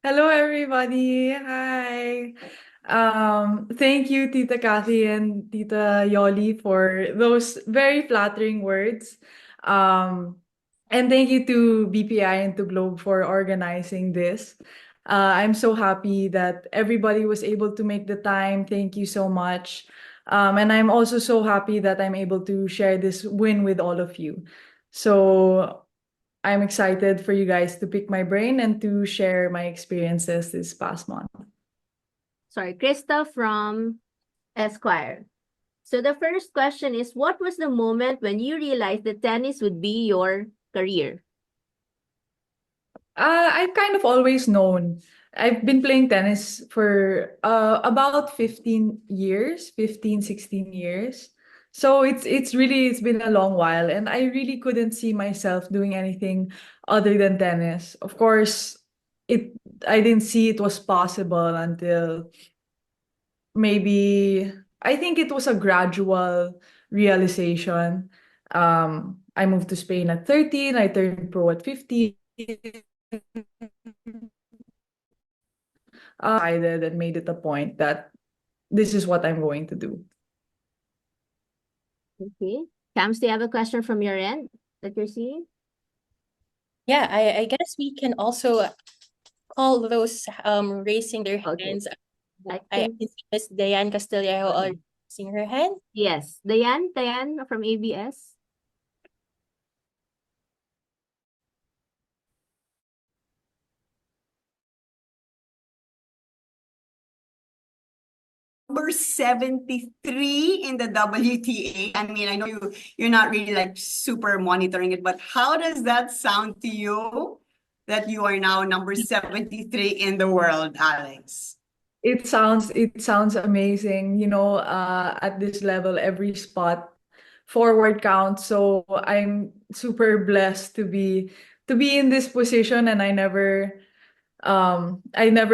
Hello, everybody. Hi. Thank you, Tita Kathy and Tita Yoli, for those very flattering words. Um, and thank you to BPI and to Globe for organizing this. I'm so happy that everybody was able to make the time. Thank you so much. And I'm also so happy that I'm able to share this win with all of you. So I'm excited for you guys to pick my brain and to share my experiences this past month. Sorry, Krista from Esquire. So the first question is, what was the moment when you realized that tennis would be your career? I've kind of always known. I've been playing tennis for about 15 years, 15, 16 years. So it's been a long while and I really couldn't see myself doing anything other than tennis. Of course, it I didn't see it was possible until maybe I think it was a gradual realization. I moved to Spain at 13, I turned pro at 15. Decided and made it a point that this is what I'm going to do. Okay. Cams, do you have a question from your end that you're seeing? Yeah, I guess we can also call those raising their Okay. hands. I I think, can see Miss Diane Castillejo okay. already raising her hand. Yes. Diane from ABS. Number 73 in the WTA. I mean, I know you're not really like super monitoring it, but how does that sound to you that you are now number 73 in the world, Alex? It sounds amazing. At this level, every spot forward counts. So I'm super blessed to be in this position, and I never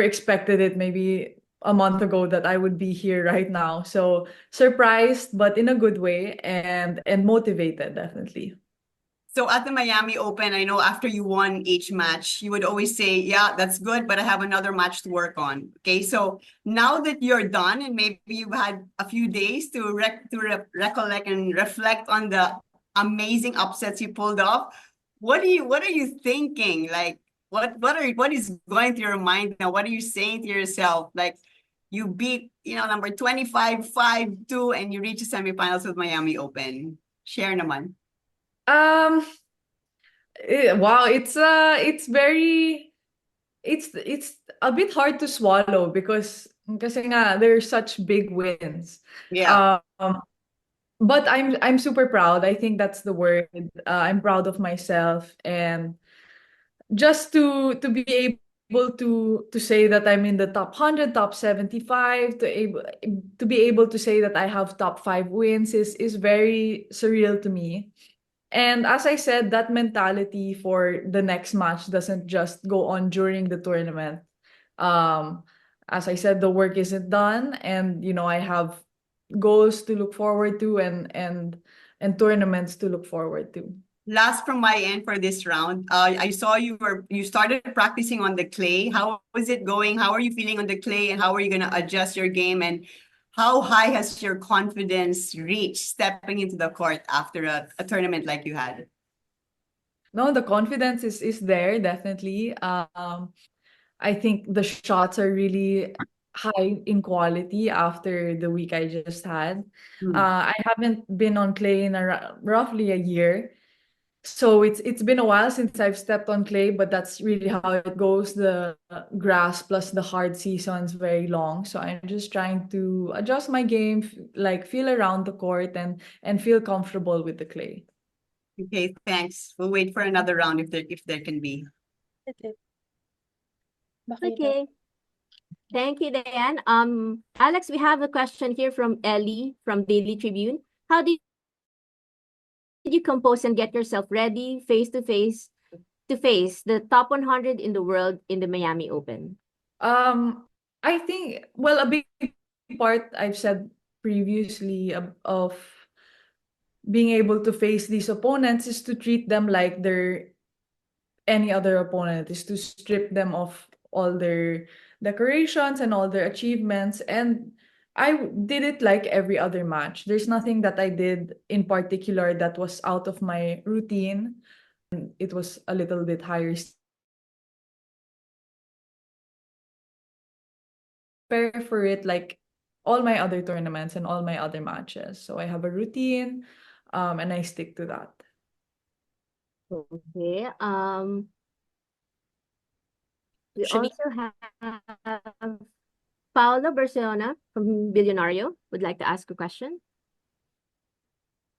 expected it maybe a month ago that I would be here right now. So surprised, but in a good way, and motivated definitely. So at the Miami Open, I know after you won each match, you would always say, yeah, that's good, but I have another match to work on. Okay, so now that you're done and maybe you've had a few days to recollect and reflect on the amazing upsets you pulled off, what are you thinking? Like what is going through your mind now? What are you saying to yourself? Like you beat, number 25, 5-2, and you reach the semifinals with Miami Open. Share naman. Um, wow, it's a bit hard to swallow because kasi nga they're such big wins. Yeah. Um, but I'm super proud. I think that's the word. I'm proud of myself, and just to be able to say that I'm in the top 100, top 75, to be able to say that I have top 5 wins is very surreal to me. And as I said, that mentality for the next match doesn't just go on during the tournament. Um, as I said, the work isn't done, and I have goals to look forward to, and tournaments to look forward to. Last from my end for this round. I saw you started practicing on the clay. How is it going? How are you feeling on the clay, and how are you gonna adjust your game? And how high has your confidence reached stepping into the court after a tournament like you had? No, the confidence is there definitely. I think the shots are really high in quality after the week I just had. I haven't been on clay in roughly a year. So it's been a while since I've stepped on clay, but that's really how it goes. The grass plus the hard season's very long. So I'm just trying to adjust my game, like feel around the court and feel comfortable with the clay. Okay, thanks. We'll wait for another round if there can be. Okay. Thank you, Diane. Alex, we have a question here from Ellie from Daily Tribune. How did you compose and get yourself ready to face the top 100 in the world in the Miami Open? I think, well, a big part I've said previously of being able to face these opponents is to treat them like they're any other opponent, is to strip them of all their decorations and all their achievements. And did it like every other match. There's nothing that I did in particular that was out of my routine. It was a little bit higher prepare for it like all my other tournaments and all my other matches. So I have a routine, and I stick to that. Okay. We Should we? also have Paula Barcelona from Billionario would like to ask a question.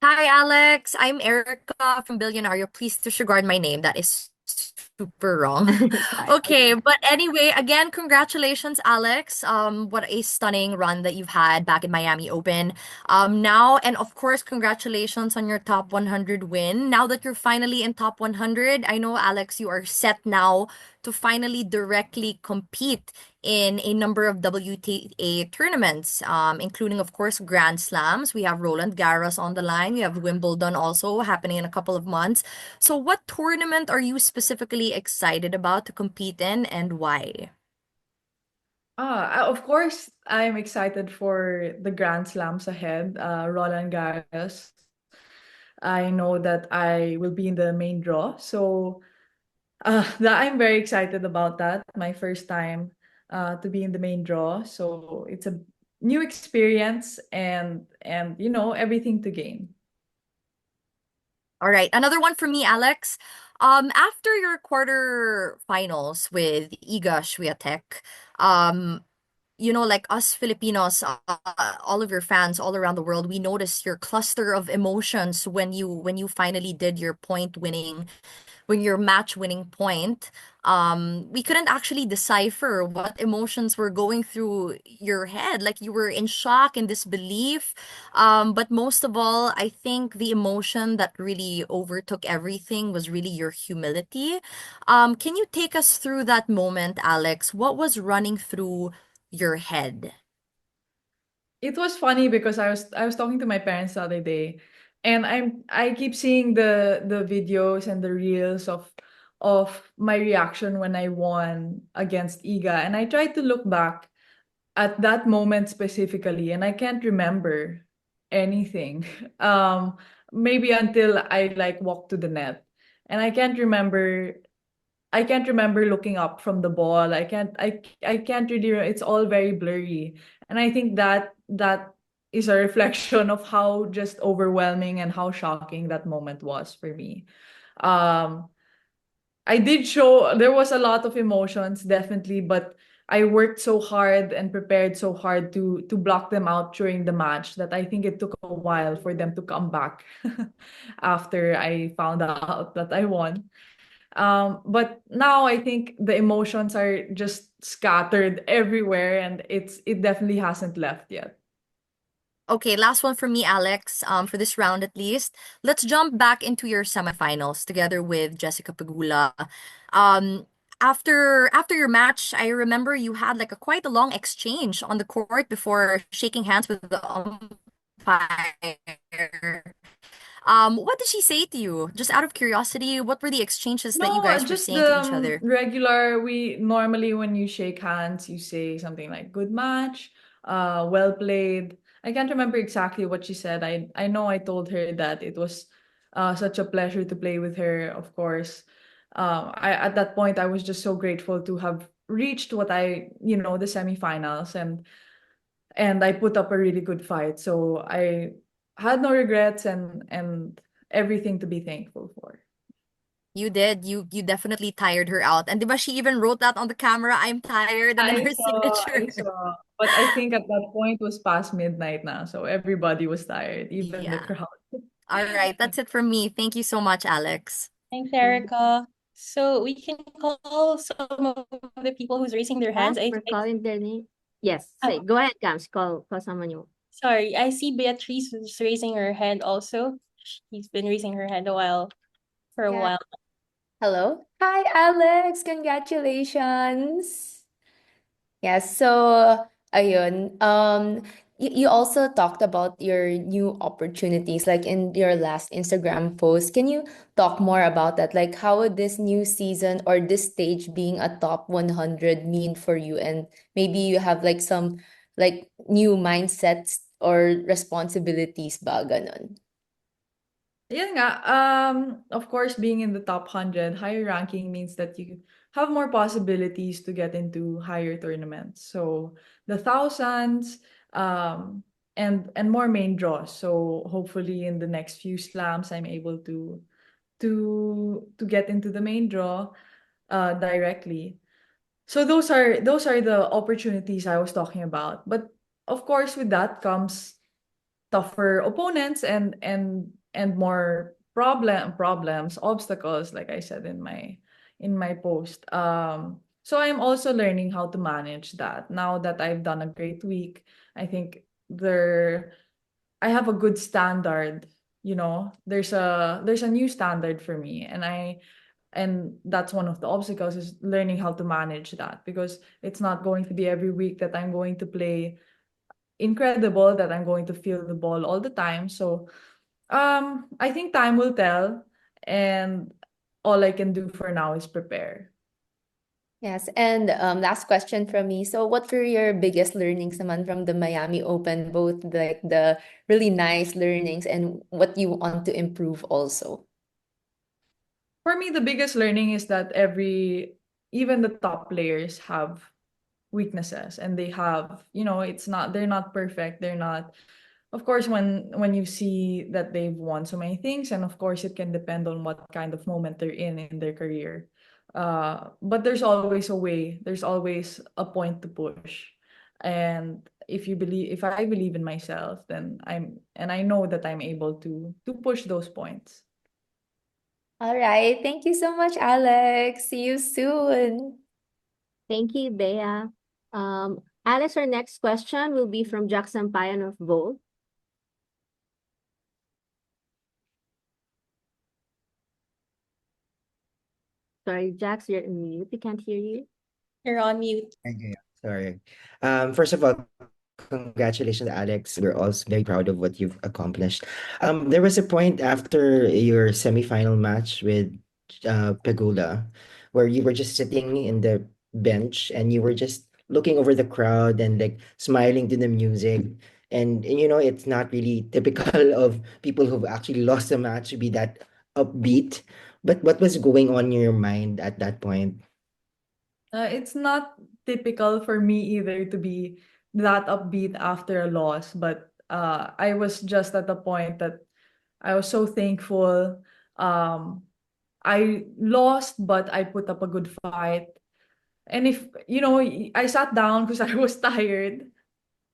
Hi, Alex. I'm Erica from Billionario. Please disregard my name. That is super wrong. Sorry. Okay, but anyway, again, congratulations, Alex. What a stunning run that you've had back in Miami Open. Now, and of course, congratulations on your top 100 win. Now that you're finally in top 100, I know, Alex, you are set now to finally directly compete in a number of WTA tournaments, including, of course, Grand Slams. We have Roland Garros on the line. We have Wimbledon also happening in a couple of months. So, what tournament are you specifically excited about to compete in and why? Of course, I'm excited for the Grand Slams ahead. Roland Garros. I know that I will be in the main draw, so that I'm very excited about that. My first time to be in the main draw, so it's a new experience and everything to gain. All right, another one for me, Alex. After your quarterfinals with Iga Swiatek, um, like us Filipinos, all of your fans all around the world, we noticed your cluster of emotions when you finally did your point winning when your match winning point. We couldn't actually decipher what emotions were going through your head. Like you were in shock and disbelief. But most of all, I think the emotion that really overtook everything was really your humility. Can you take us through that moment, Alex? What was running through your head? It was funny because I was talking to my parents the other day, and I keep seeing the videos and the reels of my reaction when I won against Iga, and I tried to look back at that moment specifically, and I can't remember anything. Maybe until I like walked to the net, and I can't remember looking up from the ball. I can't really it's all very blurry. And I think that is a reflection of how just overwhelming and how shocking that moment was for me. Um I did show there was a lot of emotions definitely, but I worked so hard and prepared so hard to block them out during the match that I think it took a while for them to come back after I found out that I won. But now I think the emotions are just scattered everywhere, and it definitely hasn't left yet. Okay, last one for me, Alex, for this round at least. Let's jump back into your semifinals together with Jessica Pegula. Um, after your match, I remember you had like a quite a long exchange on the court before shaking hands with the umpire. What did she say to you? Just out of curiosity, what were the exchanges that you No, guys were just saying to the each other? regular. We normally, when you shake hands, you say something like "good match," "well played." I can't remember exactly what she said. I know I told her that it was such a pleasure to play with her. Of course, I at that point I was just so grateful to have reached the semifinals, and I put up a really good fight. So I had no regrets and everything to be thankful for. You did. You definitely tired her out. And diba she even wrote that on the camera, I'm tired, and then I her saw, signature. I saw. But I think at that point was past midnight now, so everybody was tired, even the Yeah. crowd. All right, that's it from me. Thank you so much, Alex. Thanks, Erica. So we can call some of the people who's raising their Yeah, hands. we're calling their name. Yes, say, go ahead, Cams. Call someone you. Sorry, I see Beatrice is raising her hand also. She's been raising her hand for a Yeah. while. Hello. Hi, Alex. Congratulations. Yes, so ayun. You also talked about your new opportunities, like in your last Instagram post. Can you talk more about that? Like, how would this new season or this stage being a top 100 mean for you? And maybe you have like some like new mindsets or responsibilities ba ganun? Yun nga, of course, being in the top 100, higher ranking means that you have more possibilities to get into higher tournaments. So the thousands, and more main draws. So hopefully in the next few slams, I'm able to get into the main draw directly. So those are the opportunities I was talking about. But of course, with that comes tougher opponents and more problems, obstacles, like I said in my post. So I'm also learning how to manage that. Now that I've done a great week, I think I have a good standard. There's a new standard for me, and that's one of the obstacles, is learning how to manage that, because it's not going to be every week that I'm going to play incredible, that I'm going to feel the ball all the time. So I think time will tell, and all I can do for now is prepare. Yes, and last question from me. So, what were your biggest learnings naman from the Miami Open? Both like the really nice learnings and what you want to improve also. For me, the biggest learning is that even the top players have weaknesses, and they have, they're not perfect. They're not, of course, when you see that they've won so many things, and of course it can depend on what kind of moment they're in their career. But there's always a way, there's always a point to push. And if I believe in myself, then I know that I'm able to push those points. All right. Thank you so much, Alex. See you soon. Thank you, Bea. Alice, our next question will be from Jackson Payan of Volt. Sorry, Jax, you're in mute. We can't hear you. You're on mute. Okay, sorry. First of all, congratulations, Alex. We're also very proud of what you've accomplished. There was a point after your semifinal match with Pegula where you were just sitting in the bench and you were just looking over the crowd and like smiling to the music. And you know, it's not really typical of people who've actually lost a match to be that upbeat. But what was going on in your mind at that point? It's not typical for me either to be that upbeat after a loss, but I was just at the point that I was so thankful. Um, I lost, but I put up a good fight. And if, I sat down because I was tired.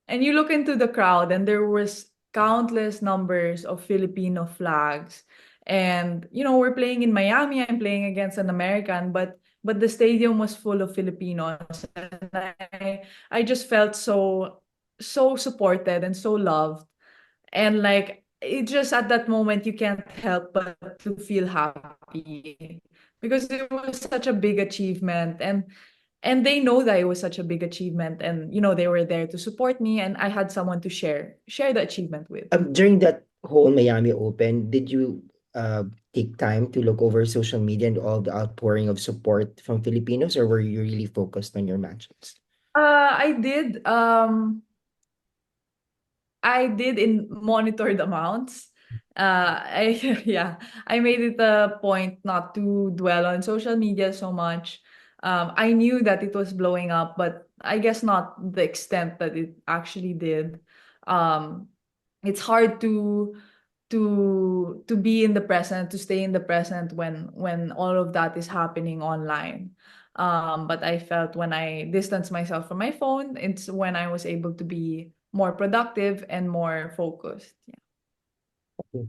And you look into the crowd, and there was countless numbers of Filipino flags. And we're playing in Miami. I'm playing against an American, but the stadium was full of Filipinos, and I just felt so supported and so loved. And like, it just, at that moment, you can't help but to feel happy, because it was such a big achievement. And they know that it was such a big achievement, and they were there to support me, and I had someone to share the achievement with. During that whole Miami Open, did you take time to look over social media and all the outpouring of support from Filipinos, or were you really focused on your matches? I did. I did in monitored amounts. I yeah, I made it a point not to dwell on social media so much. I knew that it was blowing up, but I guess not the extent that it actually did. Um, it's hard to be in the present, to stay in the present when all of that is happening online. But I felt when I distanced myself from my phone, it's when I was able to be more productive and more focused. Yeah.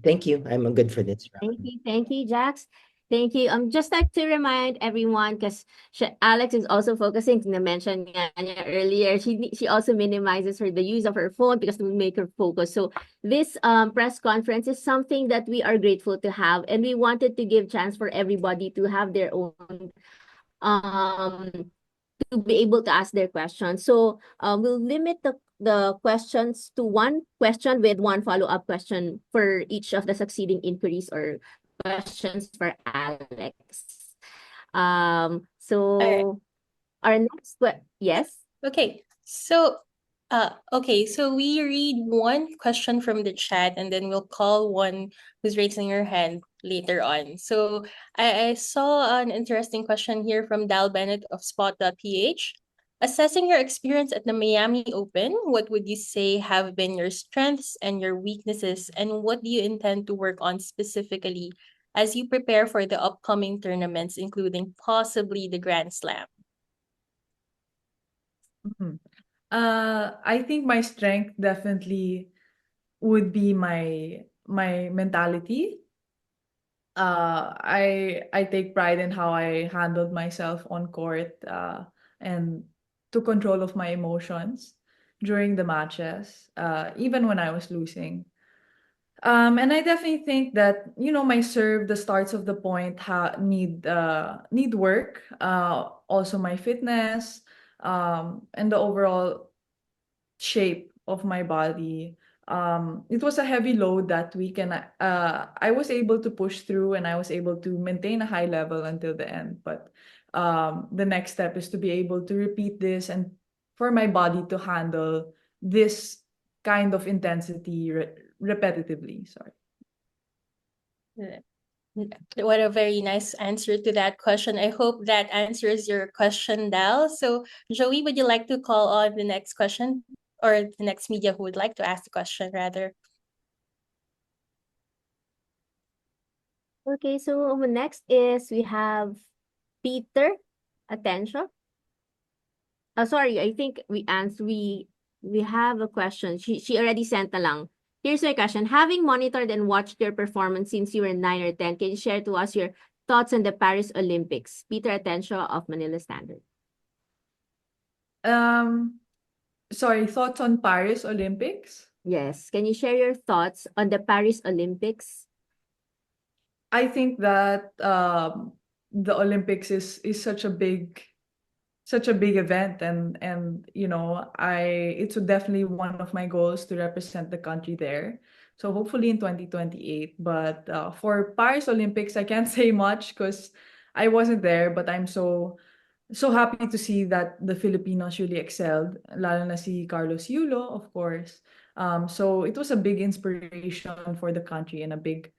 Thank you. I'm good for this round. Thank you, Jax. Thank you. Just like to remind everyone, because Alex is also focusing, na mention niya earlier, she also minimizes the use of her phone because it will make her focus. So this press conference is something that we are grateful to have, and we wanted to give chance for everybody to have their own to be able to ask their questions. So we'll limit the questions to one question with one follow-up question for each of the succeeding inquiries or questions for Alex. All right. So our next yes. Okay. So we read one question from the chat and then we'll call one who's raising her hand later on. So I saw an interesting question here from Dal Bennett of Spot.ph. Assessing your experience at the Miami Open, what would you say have been your strengths and your weaknesses, and what do you intend to work on specifically as you prepare for the upcoming tournaments, including possibly the Grand Slam? Mhm. I think my strength definitely would be my mentality. I take pride in how I handled myself on court, and took control of my emotions during the matches, even when I was losing. And I definitely think that, my serve, the starts of the point need work. Also my fitness, and the overall shape of my body. It was a heavy load that week, and I was able to push through, and I was able to maintain a high level until the end. But the next step is to be able to repeat this, and for my body to handle this kind of intensity repetitively. Sorry. What a very nice answer to that question. I hope that answers your question, Dal. So, Joey, would you like to call on the next question or the next media who would like to ask the question, rather? Okay, so next is we have Peter Attention. Oh, sorry, I think we have a question. She already sent along. Here's my question. Having monitored and watched your performance since you were 9 or 10, can you share to us your thoughts on the Paris Olympics? Peter Atencio of Manila Standard. Um, Sorry, thoughts on Paris Olympics? Yes. Can you share your thoughts on the Paris Olympics? I think that the Olympics is such a big event, and it's definitely one of my goals to represent the country there. So hopefully in 2028. But for Paris Olympics, I can't say much because I wasn't there. But I'm so happy to see that the Filipinos really excelled, lalo na si Carlos Yulo, of course. So it was a big inspiration for the country, and a big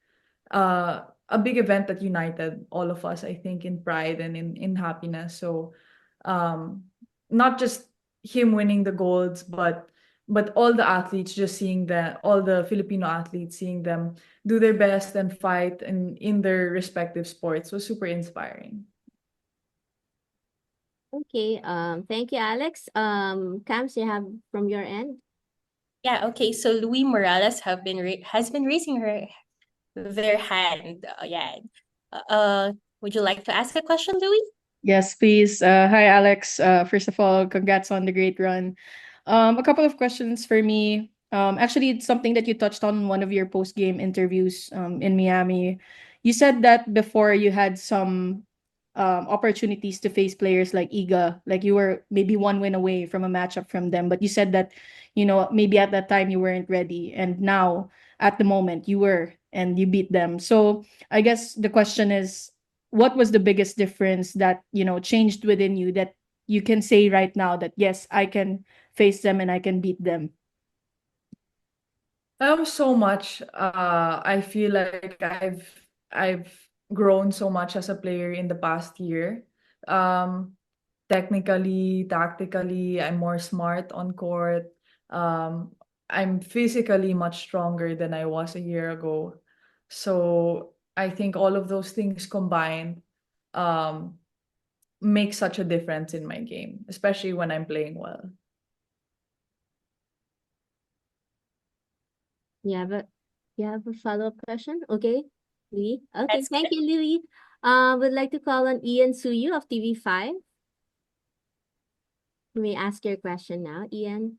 event that united all of us, I think, in pride and in happiness. So um not just him winning the golds, but all the athletes, just seeing all the Filipino athletes, seeing them do their best and fight in their respective sports was super inspiring. Okay. Thank you, Alex. Cams, you have from your end? Yeah, okay. So Louis Morales has been raising their hand. Yeah. Would you like to ask a question, Louis? Yes, please. Hi, Alex. First of all, congrats on the great run. A couple of questions for me. Actually, it's something that you touched on in one of your post-game interviews in Miami. You said that before you had some opportunities to face players like Iga, like you were maybe one win away from a matchup from them, but you said that, maybe at that time you weren't ready, and now at the moment you were, and you beat them. So I guess the question is, what was the biggest difference that changed within you that you can say right now that yes, I can face them and I can beat them? So much. I feel like I've grown so much as a player in the past year. Um, Technically, tactically, I'm more smart on court. Um, I'm physically much stronger than I was a year ago. So I think all of those things combined um, make such a difference in my game, especially when I'm playing well. You have a follow-up question? Okay, Louis. Okay, That's thank you, Louis. Would like to call on Ian Suyu of TV5. You may ask your question now, Ian.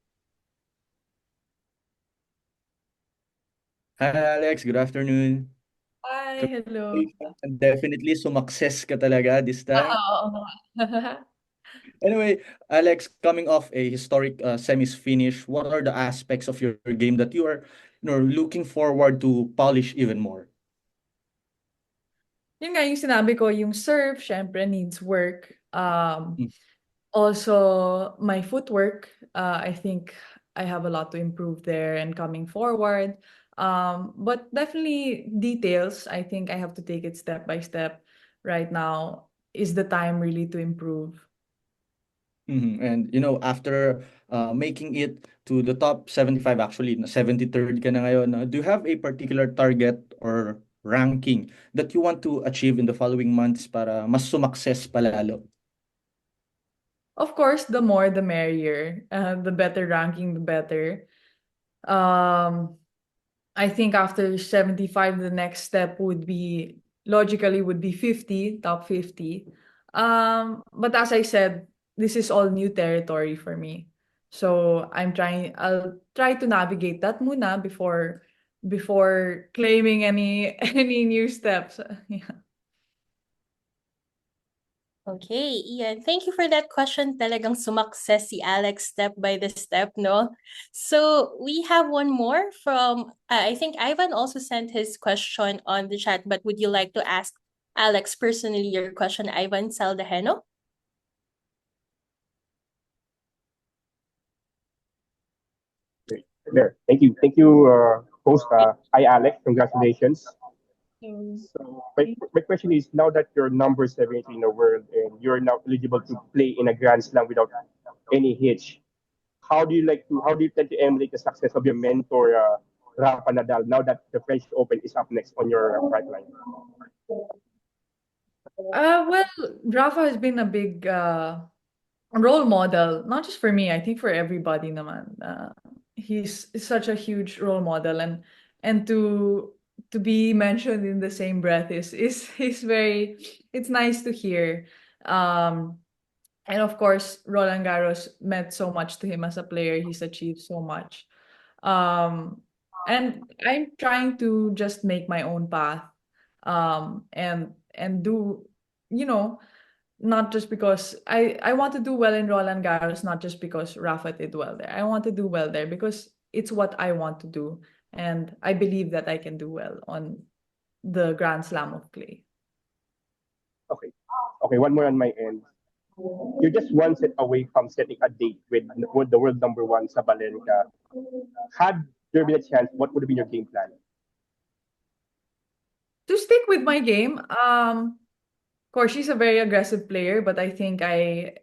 Hi Alex, good afternoon. Hi, hello. Congratulations. Definitely sumakses ka talaga this time. Oo nga. Anyway, Alex, coming off a historic semis finish, what are the aspects of your game that you are, looking forward to polish even more? Yun nga yung sinabi ko, yung serve, syempre needs work. Mm. Also, my footwork, I think I have a lot to improve there and coming forward. But definitely details, I think I have to take it step by step. Right now is the time really to improve. And after making it to the top 75, actually, 73rd ka na ngayon, do you have a particular target or ranking that you want to achieve in the following months para mas sumakses palalo? Of course, the more the merrier. The better ranking, the better. Um, I think after 75, the next step would be logically would be 50, top 50. But as I said, this is all new territory for me. So I'll try to navigate that muna before claiming any any new steps. Yeah. Okay, Ian, thank you for that question. Talagang sumakses si Alex step by the step, no? So we have one more from, I think Ivan also sent his question on the chat, but would you like to ask Alex personally your question, Ivan Saldaheno? There. Thank you. Thank you, host. Hi, Alex. Congratulations. So my question is, now that you're number 70 in the world and you're now eligible to play in a Grand Slam without any hitch, how do you tend to emulate the success of your mentor, Rafa Nadal, now that the French Open is up next on your pipeline? Well, Rafa has been a big role model, not just for me, I think for everybody naman. He's such a huge role model, and to be mentioned in the same breath is very, it's nice to hear. Um and of course, Roland Garros meant so much to him as a player. He's achieved so much. Um and I'm trying to just make my own path, and do, you know, not just because I want to do well in Roland Garros, not just because Rafa did well there. I want to do well there because it's what I want to do, and I believe that I can do well on the Grand Slam of clay. Okay. Okay, one more on my end. You're just one set away from setting a date with the world number one sa Valencia. Had there been a chance, what would have been your game plan? To stick with my game, of course she's a very aggressive player, but I think I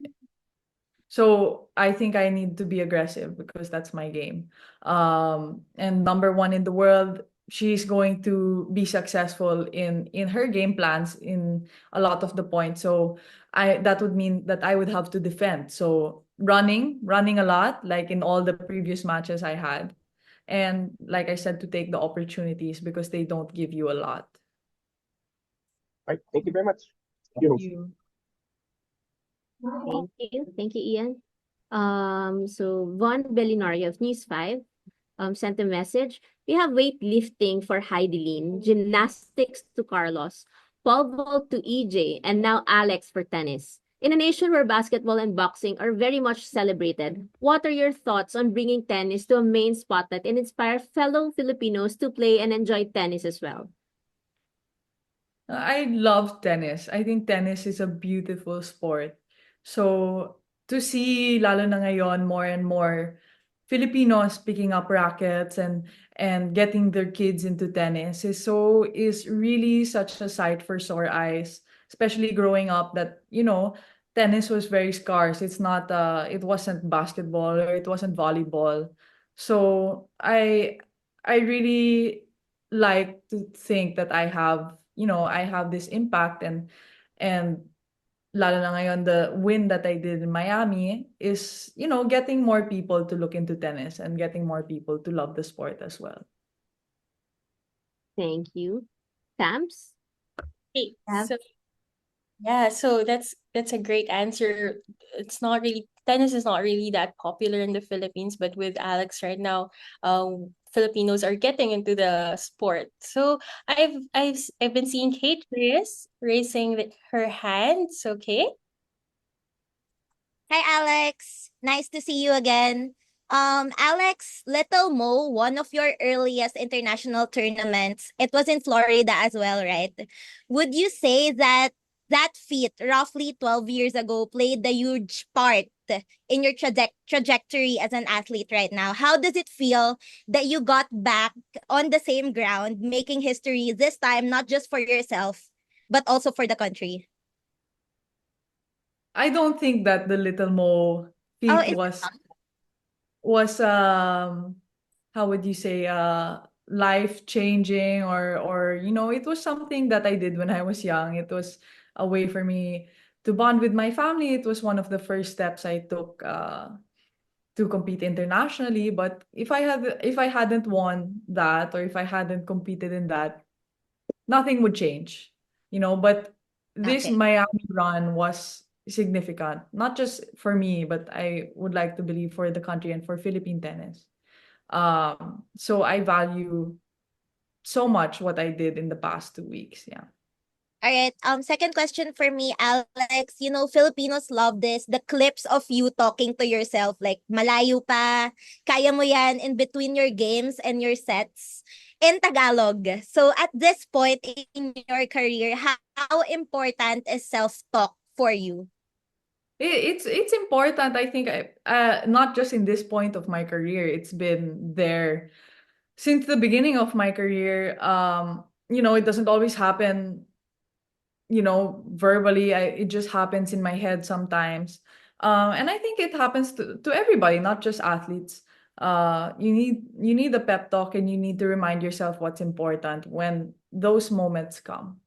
need to be aggressive because that's my game. And number one in the world, she's going to be successful in her game plans in a lot of the points. So I that would mean that I would have to defend. So running a lot, like in all the previous matches I had. And like I said, to take the opportunities because they don't give you a lot. Right. Thank you very much. Thank you, host. You. Thank you. Thank you, Ian. So Von Belinario of News 5 sent a message. We have weightlifting for Heidelin, gymnastics to Carlos, pole vault to EJ, and now Alex for tennis. In a nation where basketball and boxing are very much celebrated, what are your thoughts on bringing tennis to a main spotlight and inspire fellow Filipinos to play and enjoy tennis as well? I love tennis. I think tennis is a beautiful sport. So to see, lalo na ngayon, more and more Filipinos picking up rackets and getting their kids into tennis is really such a sight for sore eyes. Especially growing up, that tennis was very scarce. It wasn't basketball or it wasn't volleyball. So I really like to think that I have this impact, and lalo na ngayon, the win that I did in Miami is, getting more people to look into tennis and getting more people to love the sport as well. Thank you. Tams? Okay, Have so yeah, so that's a great answer. It's not really tennis is not really that popular in the Philippines, but with Alex right now, Filipinos are getting into the sport. So I've been seeing Kate Reyes raising her hands. Okay. Hi, Alex. Nice to see you again. Alex, Little Mo, one of your earliest international tournaments, it was in Florida as well, right? Would you say that that feat, roughly 12 years ago, played a huge part in your trajectory as an athlete right now? How does it feel that you got back on the same ground, making history this time, not just for yourself, but also for the country? I don't think that the Little Mo Oh, feat is it was how would you say life changing, or it was something that I did when I was young. It was a way for me to bond with my family. It was one of the first steps I took to compete internationally. But if I hadn't won that, or if I hadn't competed in that, nothing would change. But this okay? Miami run was significant, not just for me, but I would like to believe for the country and for Philippine tennis. So I value so much what I did in the past 2 weeks. Yeah. All right. Second question for me, Alex. You know, Filipinos love this. The clips of you talking to yourself, like malayo pa, kaya mo yan in between your games and your sets in Tagalog. So at this point in your career, how important is self-talk for you? It's important. I think not just in this point of my career. It's been there since the beginning of my career. It doesn't always happen verbally. It just happens in my head sometimes. And I think it happens to everybody, not just athletes. You need a pep talk, and you need to remind yourself what's important when those moments come.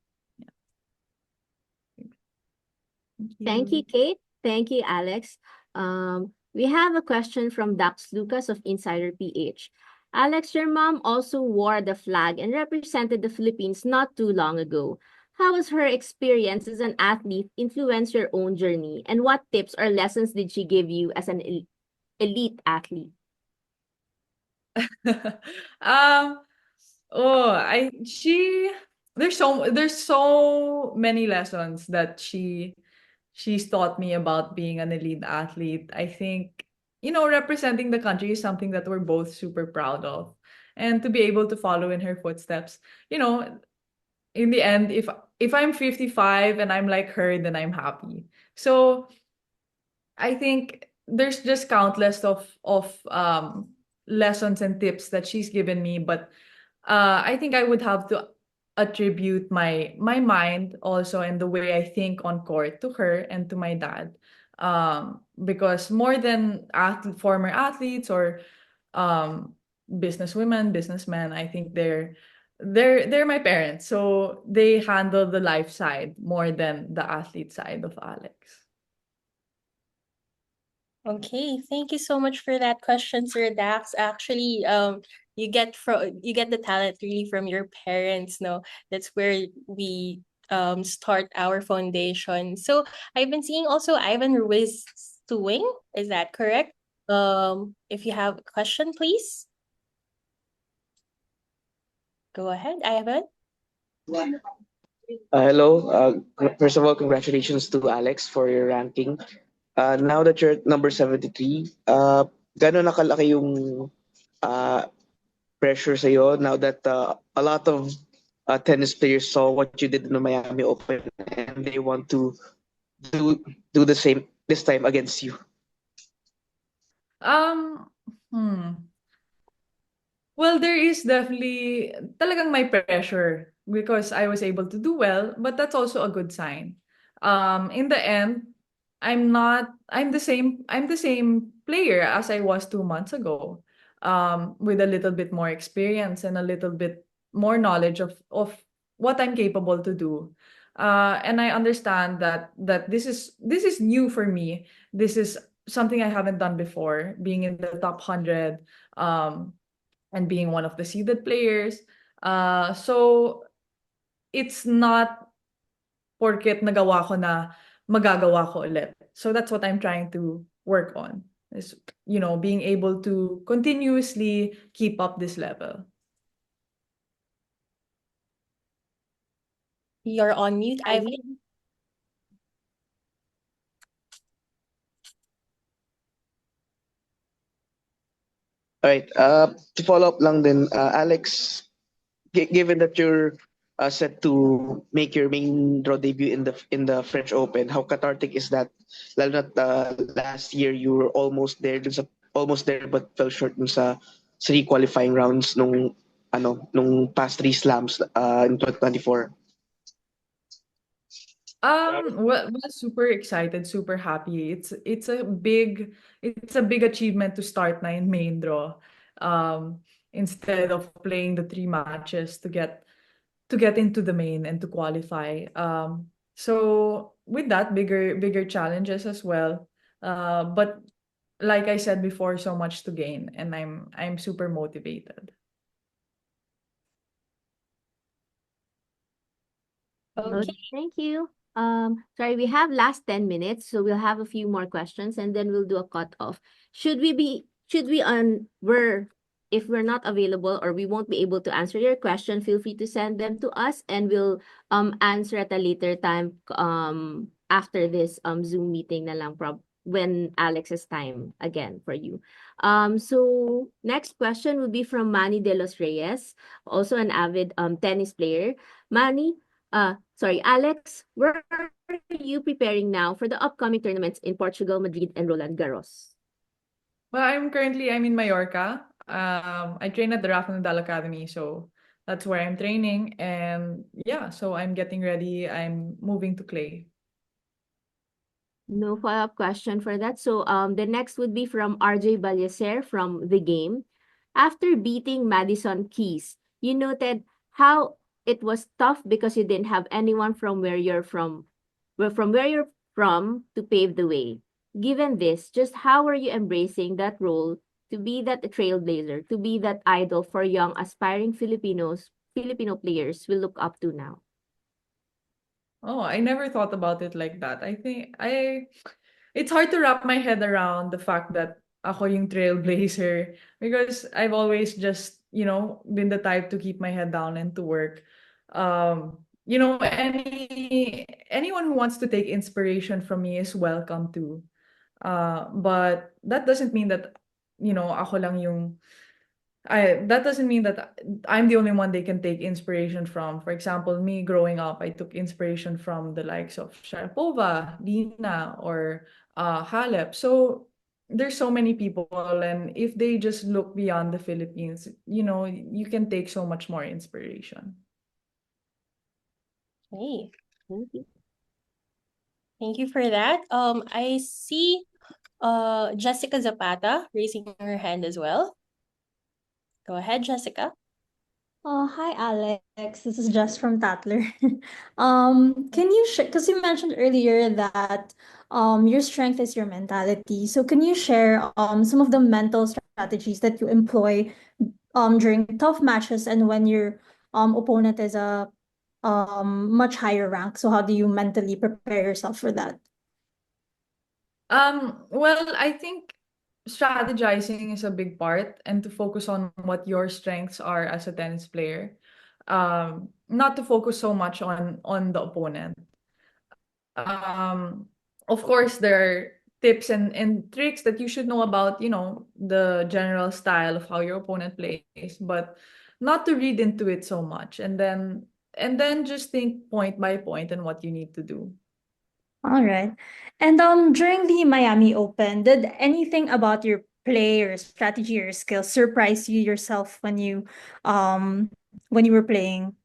Thank Thank you, you. Kate. Thank you, Alex. We have a question from Dax Lucas of Insider PH. Alex, your mom also wore the flag and represented the Philippines not too long ago. How has her experience as an athlete influenced your own journey? And what tips or lessons did she give you as an elite athlete? um oh I she there's so many lessons that she's taught me about being an elite athlete. I think, representing the country is something that we're both super proud of. And to be able to follow in her footsteps, you know, in the end, if I'm 55 and I'm like her, then I'm happy. So I think there's just countless of lessons and tips that she's given me, but I think I would have to attribute my mind also, and the way I think on court, to her and to my dad. Because more than former athletes, or um, businesswomen, businessmen, I think they're my parents. So they handle the life side more than the athlete side of Alex. Okay, thank you so much for that question, Sir Dax. Actually, you get the talent really from your parents. No, that's where we start our foundation. So I've been seeing also Ivan Ruiz suing. Is that correct? If you have a question, please go ahead, Ivan. Hello. First of all, congratulations to Alex for your ranking. Now that you're at number 73, gano'n nakalaki yung uh, pressure sa'yo now that a lot of tennis players saw what you did in the Miami Open and they want to do do the same this time against you? Um, hmm. Well, there is definitely talagang may pressure because I was able to do well, but that's also a good sign. In the end, I'm the same player as I was 2 months ago. With a little bit more experience and a little bit more knowledge of what I'm capable to do. And I understand that this is new for me. This is something I haven't done before, being in the top 100. And being one of the seeded players. So it's not porket nagawa ko na magagawa ko ulit. So that's what I'm trying to work on, is being able to continuously keep up this level. You're on mute, Ivan. All right. To follow up lang din, Alex, given that you're set to make your main draw debut in the French Open, how cathartic is that? Lalo na last year you were almost there but fell short dun sa qualifying rounds nung past three slams in 2024. Well, super excited, super happy. It's a big achievement to start na in main draw. Instead of playing the three matches to get into the main and to qualify. So with that, bigger challenges as well. But like I said before, so much to gain, and I'm super motivated. Okay, Okay. thank you. Sorry, we have last 10 minutes, so we'll have a few more questions and then we'll do a cutoff. If we're not available or we won't be able to answer your question, feel free to send them to us and we'll answer at a later time after this Zoom meeting na lang when Alex has time again for you. So next question would be from Manny De Los Reyes, also an avid tennis player. Manny, Alex, where are you preparing now for the upcoming tournaments in Portugal, Madrid, and Roland Garros? Well, I'm in Mallorca. I train at the Rafa Nadal Academy, so that's where I'm training. And yeah, so I'm getting ready. I'm moving to clay. No follow-up question for that. So the next would be from RJ Ballecer from The Game. After beating Madison Keys, you noted how it was tough because you didn't have anyone from where you're from, to pave the way. Given this, just how are you embracing that role to be that trailblazer, to be that idol for young aspiring Filipino players we look up to now? Oh, I never thought about it like that. It's hard to wrap my head around the fact that ako yung trailblazer because I've always just, been the type to keep my head down and to work. Anyone who wants to take inspiration from me is welcome to. But that doesn't mean that, ako lang yung that doesn't mean that I'm the only one they can take inspiration from. For example, me growing up, I took inspiration from the likes of Sharapova, Dina, or Halep. So there's so many people, and if they just look beyond the Philippines, you can take so much more inspiration. Hey, Thank you. thank you for that. I see Jessica Zapata raising her hand as well. Go ahead, Jessica. Hi Alex. This is Jess from Tatler. Can you share, because you mentioned earlier that your strength is your mentality. So can you share some of the mental strategies that you employ during tough matches and when your opponent is a much higher rank? So how do you mentally prepare yourself for that? Well, I think strategizing is a big part and to focus on what your strengths are as a tennis player. Not to focus so much on the opponent. Of course, there are tips and tricks that you should know about, the general style of how your opponent plays, but not to read into it so much. And then just think point by point and what you need to do. All right. And during the Miami Open, did anything about your play or strategy or skill surprise you yourself when you were playing?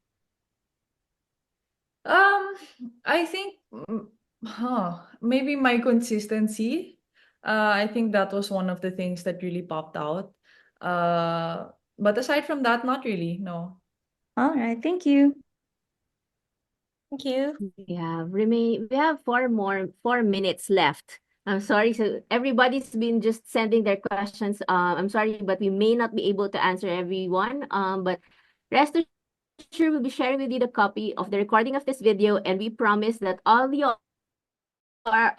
Um, I think, maybe my consistency. I think that was one of the things that really popped out. But aside from that, not really, no. All right, thank you. Thank you. We have 4 minutes left. I'm sorry, so everybody's been just sending their questions. I'm sorry, but we may not be able to answer everyone. But rest assured, we'll be sharing with you the copy of the recording of this video, and we promise that all your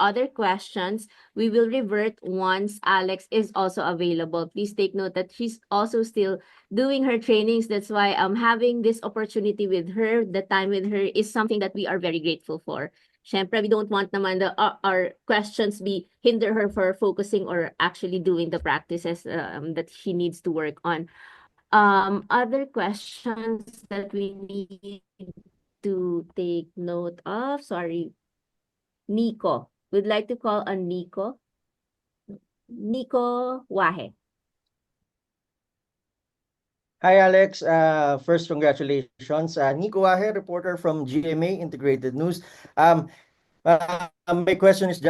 other questions we will revert once Alex is also available. Please take note that she's also still doing her trainings. That's why having this opportunity with her, the time with her, is something that we are very grateful for. Syempre, we don't want naman our questions be hinder her for focusing or actually doing the practices that she needs to work on. Other questions that we need to take note of. Sorry, Nico. We'd like to call on Nico. Nico Wahe. Hi, Alex. First, congratulations. Nico Wahe, reporter from GMA Integrated News. My question is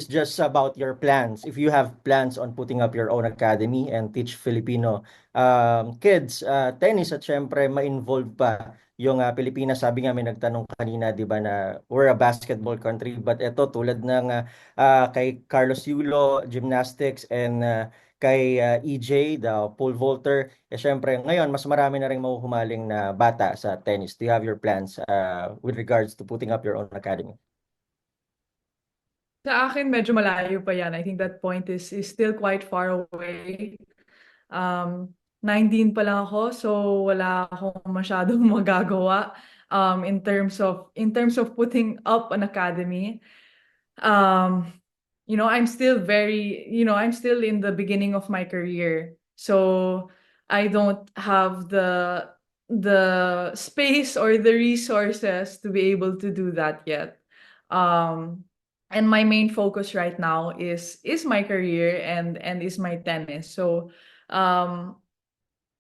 just about your plans. If you have plans on putting up your own academy and teach Filipino kids tennis at syempre ma-involve pa yung Pilipinas. Sabi nga may nagtanong kanina, 'di ba, na we're a basketball country, but ito tulad ng kay Carlos Yulo, gymnastics, and kay EJ, the pole vaulter. Syempre ngayon mas marami na ring mahuhumaling na bata sa tennis. Do you have your plans with regards to putting up your own academy? Sa akin, medyo malayo pa yan. I think that point is still quite far away. 19 pa lang ako, so wala akong masyadong magagawa in terms of putting up an academy. Um, I'm still in the beginning of my career. So I don't have the space or the resources to be able to do that yet. And my main focus right now is my career and is my tennis. So um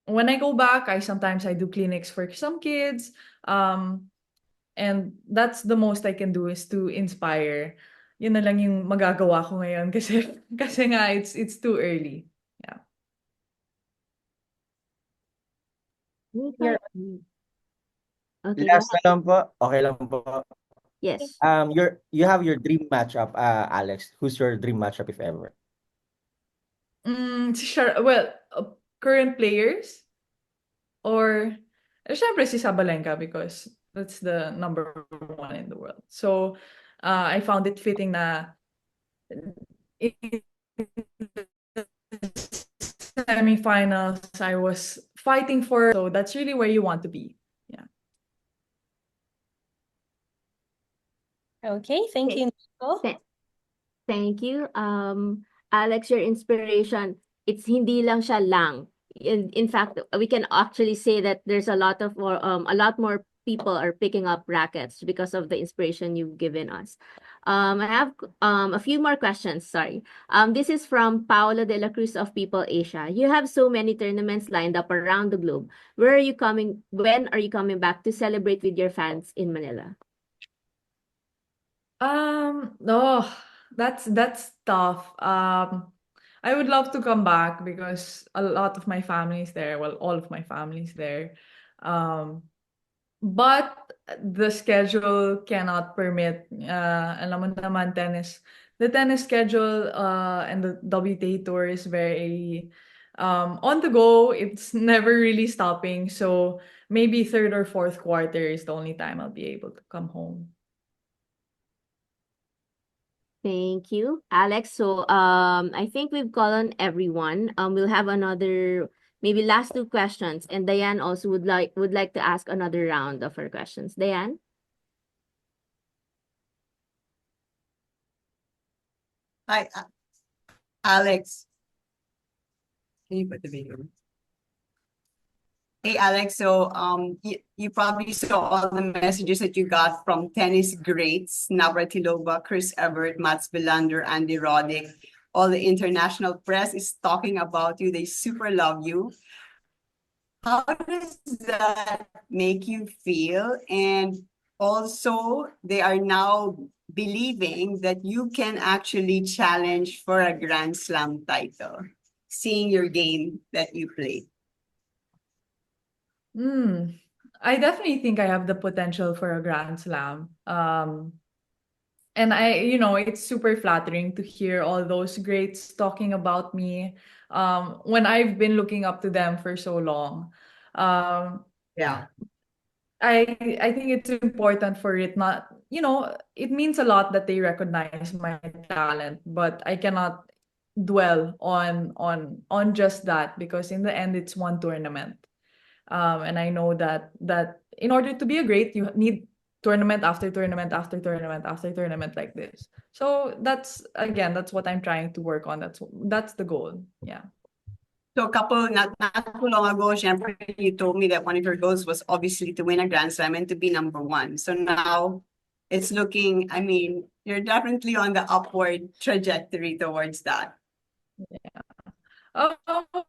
when I go back, I do clinics for some kids. And that's the most I can do is to inspire. Yun na lang yung magagawa ko ngayon kasi kasi nga it's too early. Yeah. Nico. Okay, go Last na ahead. lang po. Okay lang po. Yes. You have your dream matchup, Alex. Who's your dream matchup if ever? Well, current players or syempre si Sabalenka because that's the number one in the world. So I found it fitting na in the semifinals I was fighting for, so that's really where you want to be. Yeah. Okay, thank you, Nico. Thank you. Alex, your inspiration, it's hindi lang siya lang. In fact, we can actually say that there's a lot more people are picking up rackets because of the inspiration you've given us. I have a few more questions, sorry. This is from Paula de la Cruz of People Asia. You have so many tournaments lined up around the globe. When are you coming back to celebrate with your fans in Manila? Oh, that's tough. I would love to come back because a lot of my family's there. Well, all of my family's there. But the schedule cannot permit. Alam mo naman, the tennis schedule and the WTA tour is very on the go. It's never really stopping. So maybe third or fourth quarter is the only time I'll be able to come home. Thank you, Alex. So I think we've called on everyone. We'll have another maybe last two questions, and Diane also would like to ask another round of her questions. Diane? Hi, Alex. Can you put the video? Hey, Alex. So you probably saw all the messages that you got from tennis greats, Navratilova, Chris Evert, Mats Wilander, Andy Roddick. All the international press is talking about you. They super love you. How does that make you feel? And also, they are now believing that you can actually challenge for a Grand Slam title, seeing your game that you play. I definitely think I have the potential for a Grand Slam. And it's super flattering to hear all those greats talking about me when I've been looking up to them for so long. Yeah. I think it's important for it not, it means a lot that they recognize my talent, but I cannot dwell on just that because in the end it's one tournament. And I know that in order to be a great, you need tournament after tournament after tournament after tournament like this. So that's again, that's what I'm trying to work on. That's the goal. Yeah. So not too long ago, syempre, you told me that one of your goals was obviously to win a Grand Slam and to be number one. So now it's looking, I mean, you're definitely on the upward trajectory towards that. Oh,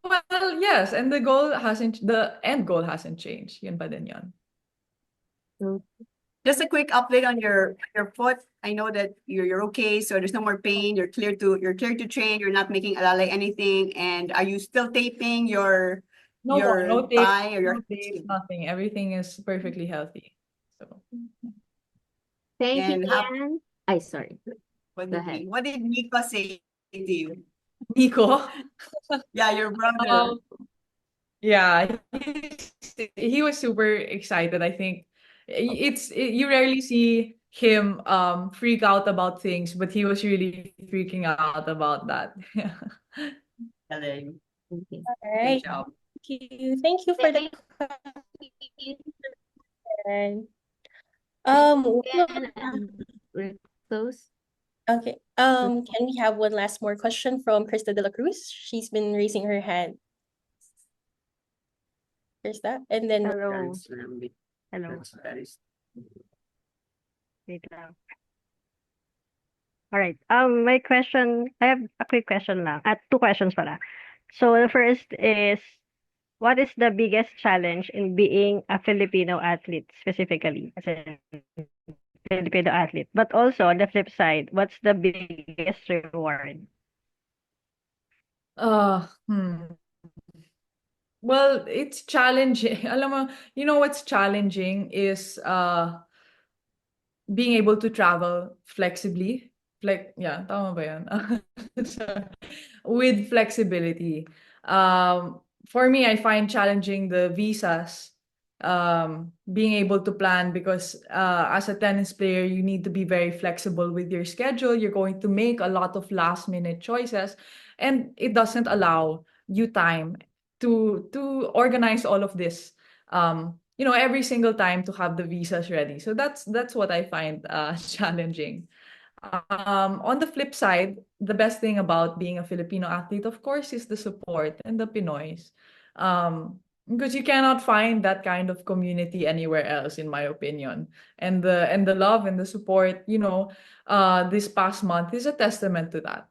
well, yes, and the end goal hasn't changed. Yun pa din yun. Just a quick update on your foot. I know that you're okay, so there's no more pain. You're clear to train. You're not making alalay anything. And are you still taping your No more, no tape, thigh or your no tape, nothing. Everything is perfectly healthy. So Thank you, and how Diane. Ay, sorry. what Go did ahead. what did Nico say to you? Nico, Yeah, your brother. um, yeah, he was super excited. I think you rarely see him freak out about things, but he was really freaking out about that. Yeah. Galing. Okay. All Good right. job. Thank you for the Thank question. you, Well, Diane. And we're close. okay. Can we have one last more question from Krista de la Cruz? She's been raising her hand. Krista, and then Hello. Hello. Wait lang. All right. My question, I have a quick question lang. Two questions pala. So the first is, what is the biggest challenge in being a Filipino athlete specifically, as a Filipino athlete? But also on the flip side, what's the biggest reward? Uh, hmm. Well, it's challenging. Alam mo, you know what's challenging is being able to travel flexibly. Yeah, tama ba yun? So, with flexibility. For me, I find challenging the visas, being able to plan because as a tennis player, you need to be very flexible with your schedule. You're going to make a lot of last minute choices, and it doesn't allow you time to organize all of this. Every single time to have the visas ready. So that's what I find challenging. On the flip side, the best thing about being a Filipino athlete, of course, is the support and the Pinoys. Because you cannot find that kind of community anywhere else, in my opinion. And the love and the support, this past month is a testament to that.